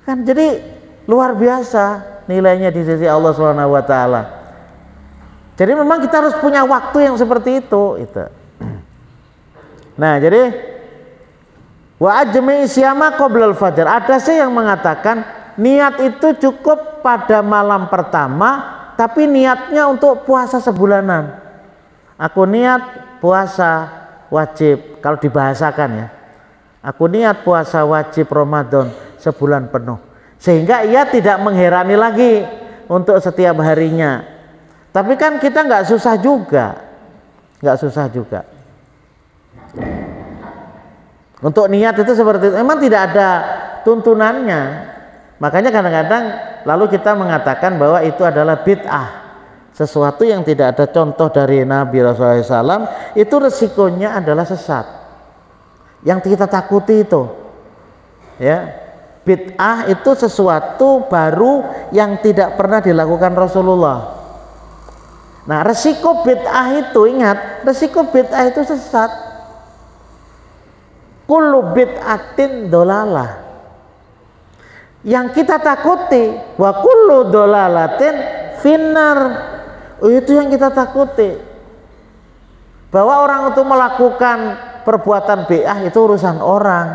kan jadi luar biasa nilainya di sisi Allah SWT. Jadi memang kita harus punya waktu yang seperti itu. Nah jadi wa ajmi syama qoblal fajar, ada sih yang mengatakan niat itu cukup pada malam pertama, tapi niatnya untuk puasa sebulanan. Aku niat puasa wajib, kalau dibahasakan ya, aku niat puasa wajib Ramadan sebulan penuh, sehingga ia tidak mengherani lagi untuk setiap harinya. Tapi kan kita nggak susah juga, untuk niat itu seperti itu. Memang tidak ada tuntunannya. Makanya kadang-kadang lalu kita mengatakan bahwa itu adalah bid'ah, sesuatu yang tidak ada contoh dari Nabi Rasulullah SAW, itu resikonya adalah sesat. Yang kita takuti itu, ya, bid'ah itu sesuatu baru yang tidak pernah dilakukan Rasulullah. Nah, resiko bid'ah itu, ingat, resiko bid'ah itu sesat. Kullu bid'atin dolalah. Yang kita takuti, wa kullu dolalatin finnar. Itu yang kita takuti, bahwa orang itu melakukan perbuatan bid'ah itu urusan orang.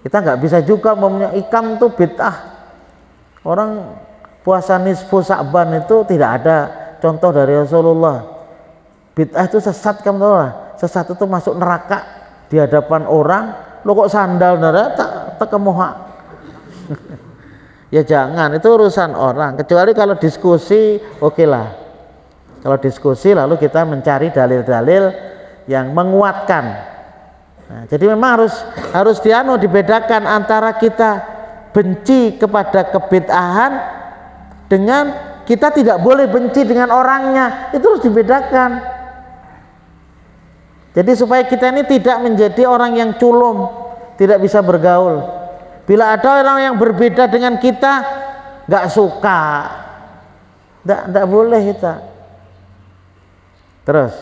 Kita nggak bisa juga ngomongnya ikam itu bid'ah. Orang puasa nisfu Sa'ban itu tidak ada contoh dari Rasulullah. Bid'ah itu sesat, kamu tahu lah. Sesat itu masuk neraka di hadapan orang. Lo kok sandal neraka tak kemohak. Ya jangan, itu urusan orang. Kecuali kalau diskusi, oke lah. Kalau diskusi lalu kita mencari dalil-dalil yang menguatkan. Nah, jadi memang harus dibedakan antara kita benci kepada kebid'ahan dengan kita tidak boleh benci dengan orangnya. Itu harus dibedakan. Jadi supaya kita ini tidak menjadi orang yang culun, tidak bisa bergaul. Bila ada orang yang berbeda dengan kita, nggak suka, nggak boleh kita. Terus,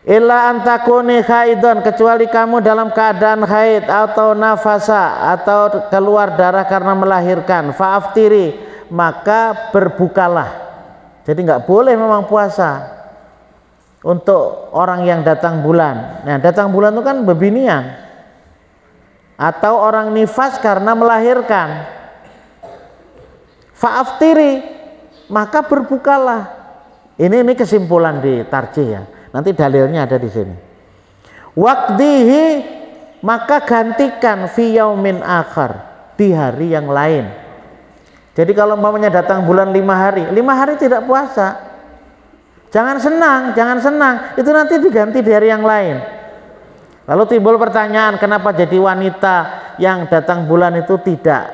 illa antakuni haidon, kecuali kamu dalam keadaan haid atau nafasa atau keluar darah karena melahirkan, fa'aftiri, maka berbukalah. Jadi nggak boleh memang puasa untuk orang yang datang bulan. Nah, datang bulan itu kan bebinian atau orang nifas karena melahirkan, fa'aftiri, maka berbukalah. Ini kesimpulan di tarjih ya. Nanti dalilnya ada di sini. Waqdihi, maka gantikan fi yaumin akhar, di hari yang lain. Jadi kalau umpamanya datang bulan 5 hari tidak puasa. Jangan senang, itu nanti diganti di hari yang lain. Lalu timbul pertanyaan, kenapa jadi wanita yang datang bulan itu tidak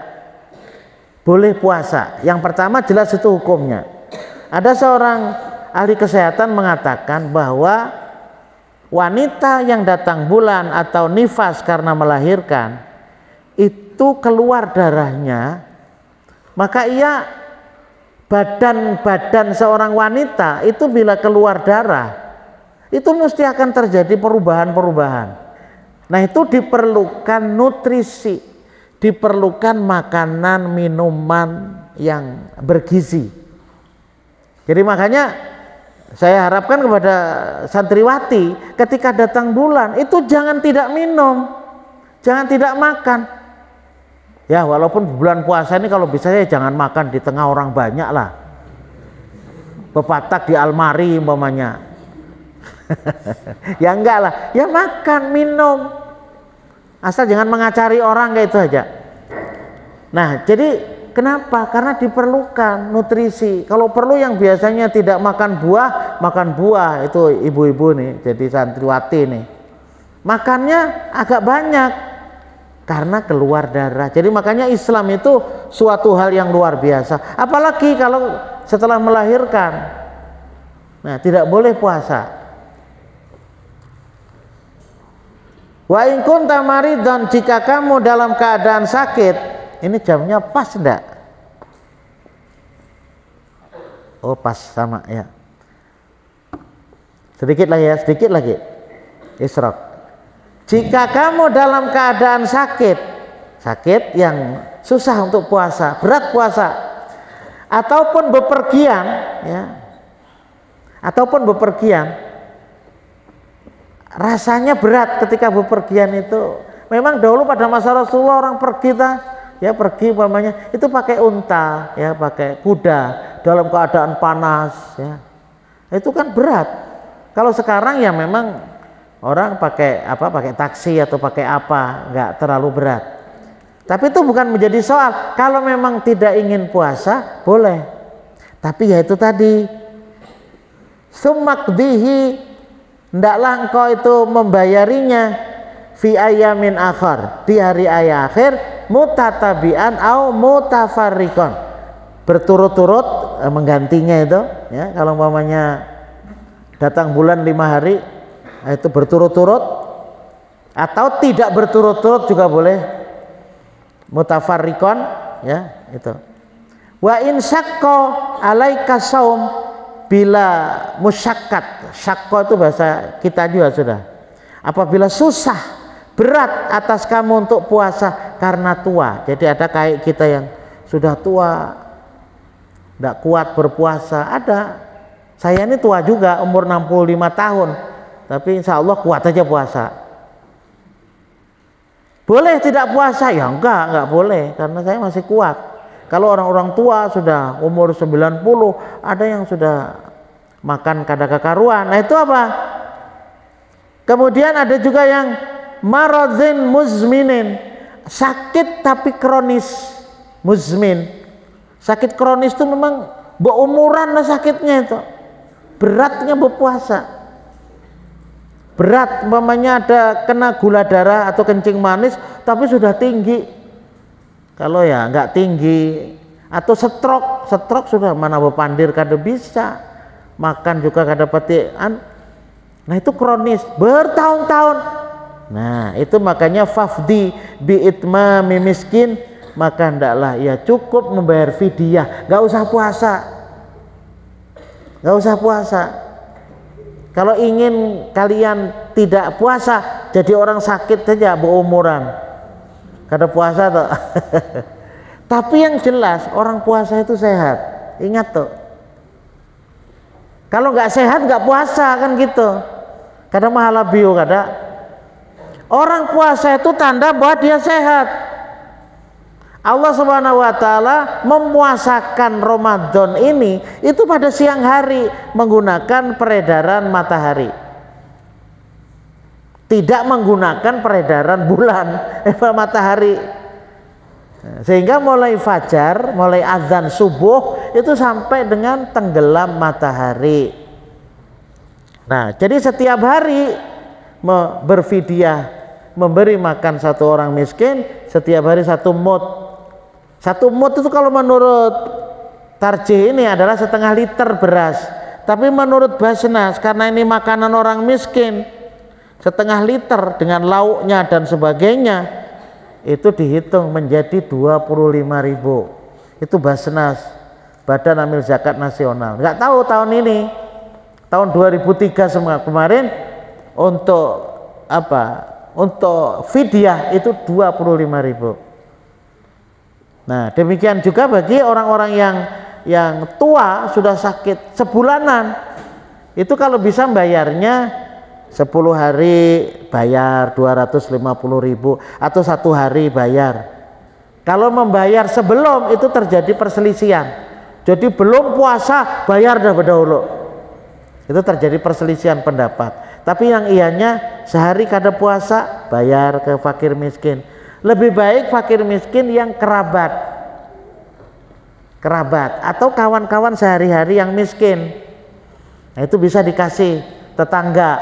boleh puasa? Yang pertama jelas itu hukumnya. Ada seorang ahli kesehatan mengatakan bahwa wanita yang datang bulan atau nifas karena melahirkan itu keluar darahnya, maka ia badan seorang wanita itu bila keluar darah itu mesti akan terjadi perubahan-perubahan. Nah, itu diperlukan nutrisi, diperlukan makanan minuman yang bergizi. Jadi makanya saya harapkan kepada santriwati ketika datang bulan itu jangan tidak minum, jangan tidak makan. Ya, walaupun bulan puasa ini kalau bisa ya jangan makan di tengah orang banyak lah. Bepatak di almari umpamanya. Ya enggak lah, ya makan, minum. Asal jangan mengacari orang kayak itu aja. Nah, jadi kenapa? Karena diperlukan nutrisi. Kalau perlu yang biasanya tidak makan buah, itu ibu-ibu nih, jadi santriwati nih. Makannya agak banyak karena keluar darah. Jadi makanya Islam itu suatu hal yang luar biasa. Apalagi kalau setelah melahirkan. Nah, tidak boleh puasa. Wa in kunta maridan, jika kamu dalam keadaan sakit. Ini jamnya pas enggak? Oh, pas sama ya. Sedikit lagi. Isyraq. Jika kamu dalam keadaan sakit yang susah untuk puasa, berat puasa, ataupun bepergian ya. Rasanya berat ketika bepergian itu. Memang dahulu pada masa Rasulullah orang pergi umpamanya itu pakai unta ya, pakai kuda dalam keadaan panas ya. Itu kan berat. Kalau sekarang ya memang orang pakai taksi atau pakai apa, nggak terlalu berat. Tapi itu bukan menjadi soal. Kalau memang tidak ingin puasa boleh. Tapi ya itu tadi, sumakdihi, hendaklah engkau itu membayarinya fi ayamin akhar, di hari akhir, mutatabian au mutafarriqan, berturut-turut menggantinya itu ya. Kalau umpamanya datang bulan 5 hari itu berturut-turut, atau tidak berturut-turut juga boleh, mutafarriqan ya itu. Wa in syaqqa alaika saum, bila musyakkat, syakko itu bahasa kita juga sudah. Apabila susah, berat atas kamu untuk puasa karena tua. Jadi ada kayak kita yang sudah tua, tidak kuat berpuasa. Ada. Saya ini tua juga, umur 65 tahun. Tapi insya Allah kuat aja puasa. Boleh tidak puasa? Ya enggak boleh. Karena saya masih kuat. Kalau orang-orang tua sudah umur 90, ada yang sudah makan kada kekaruan. Nah itu apa? Kemudian ada juga yang maradhin muzminin, sakit tapi kronis, muzmin. Sakit kronis itu memang berumuran lah sakitnya itu. beratnya berpuasa. Berat, umpamanya ada kena gula darah atau kencing manis tapi sudah tinggi. Kalau ya nggak tinggi, atau stroke sudah mana berpandir kada bisa, makan juga kada petian. Nah itu kronis bertahun-tahun. Nah itu makanya fafdi bi itmami miskin, maka hendaklah ya cukup membayar fidyah, nggak usah puasa. Kalau ingin kalian tidak puasa, jadi orang sakit saja berumuran, kada puasa tuh. Tapi yang jelas orang puasa itu sehat. Ingat tuh. Kalau nggak sehat nggak puasa kan gitu. Kada mahala bio kada. Orang puasa itu tanda bahwa dia sehat. Allah Subhanahu wa taala memuasakan Ramadan ini itu pada siang hari menggunakan peredaran matahari. Tidak menggunakan peredaran bulan matahari. Sehingga mulai fajar, mulai azan subuh itu sampai dengan tenggelam matahari. Nah, jadi setiap hari berfidyah, memberi makan satu orang miskin setiap hari 1 mud. 1 mud itu kalau menurut tarjih ini adalah setengah liter beras. Tapi menurut Basnas, karena ini makanan orang miskin, setengah liter dengan lauknya dan sebagainya itu dihitung menjadi 25.000. Itu Basnas, Badan Amil Zakat Nasional. Nggak tahu tahun ini, tahun 2003 kemarin untuk apa? Untuk fidyah itu 25.000. Nah demikian juga bagi orang-orang yang tua sudah sakit sebulanan, itu kalau bisa bayarnya 10 hari bayar 250.000 atau 1 hari bayar. Kalau membayar sebelum itu terjadi perselisihan, jadi belum puasa bayar dah berdahulu, itu terjadi perselisihan pendapat. Tapi yang ianya sehari kada puasa bayar ke fakir miskin. Lebih baik fakir miskin yang kerabat atau kawan-kawan sehari-hari yang miskin. Nah, itu bisa dikasih tetangga.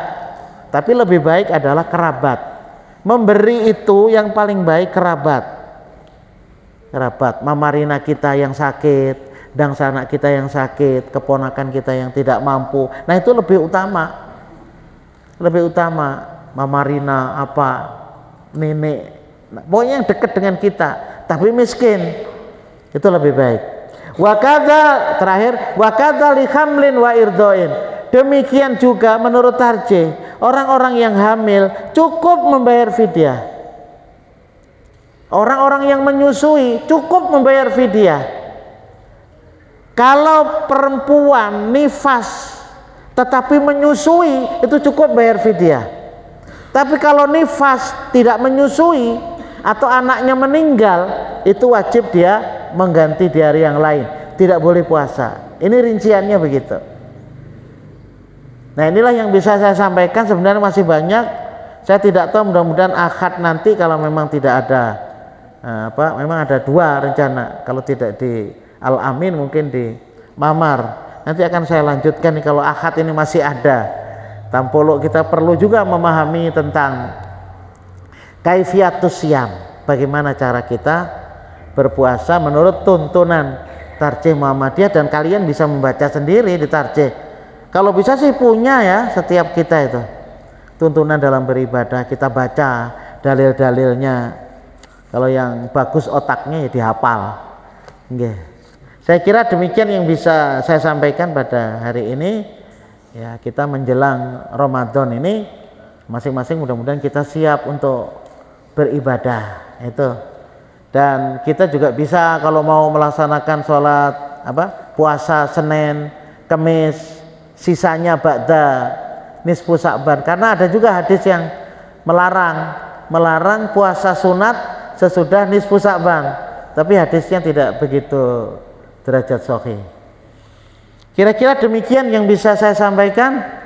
Tapi lebih baik adalah kerabat. Memberi itu yang paling baik kerabat. Mamarina kita yang sakit, dang sanak kita yang sakit, keponakan kita yang tidak mampu. Nah, itu lebih utama. Mamarina apa nenek. Nah, pokoknya yang dekat dengan kita tapi miskin itu lebih baik. Wakadha terakhir, wakadha li hamlin wa irdoin. Demikian juga menurut tarjih orang-orang yang hamil cukup membayar fidyah. Orang-orang yang menyusui cukup membayar fidyah. Kalau perempuan nifas tetapi menyusui itu cukup bayar fidyah. Tapi kalau nifas tidak menyusui atau anaknya meninggal, itu wajib dia mengganti di hari yang lain, tidak boleh puasa. Ini rinciannya begitu. Nah inilah yang bisa saya sampaikan, sebenarnya masih banyak. Saya tidak tahu, mudah-mudahan akad nanti kalau memang tidak ada memang ada 2 rencana, kalau tidak di Al-Amin mungkin di Mamar. Nanti akan saya lanjutkan nih kalau akad ini masih ada. Tampolo kita perlu juga memahami tentang kaifiatus siyam, bagaimana cara kita berpuasa menurut tuntunan tarjih Muhammadiyah, dan kalian bisa membaca sendiri di tarjih. Kalau bisa sih punya ya setiap kita itu tuntunan dalam beribadah, kita baca dalil-dalilnya. Kalau yang bagus otaknya ya dihafal. Nggih. Saya kira demikian yang bisa saya sampaikan pada hari ini. Ya, kita menjelang Ramadan ini masing-masing mudah-mudahan kita siap untuk beribadah itu, dan kita juga bisa kalau mau melaksanakan sholat puasa Senin, Kamis, sisanya ba'da nisfu Sa'ban, karena ada juga hadis yang melarang puasa sunat sesudah nisfu Sa'ban, tapi hadisnya tidak begitu derajat sahih. Kira-kira demikian yang bisa saya sampaikan.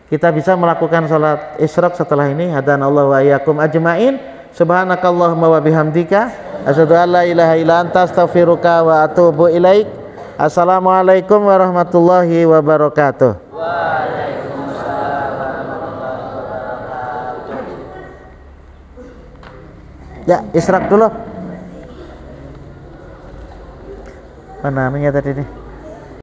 Kita bisa melakukan salat isyraq setelah ini. Hadanallahu wa iyyakum ajmain. Subhanakallahumma wa bihamdika asyhadu an la ilaha illa anta astaghfiruka wa atubu ilaik. Assalamualaikum warahmatullahi wabarakatuh. Ya, israk dulu. Mana namanya tadi nih?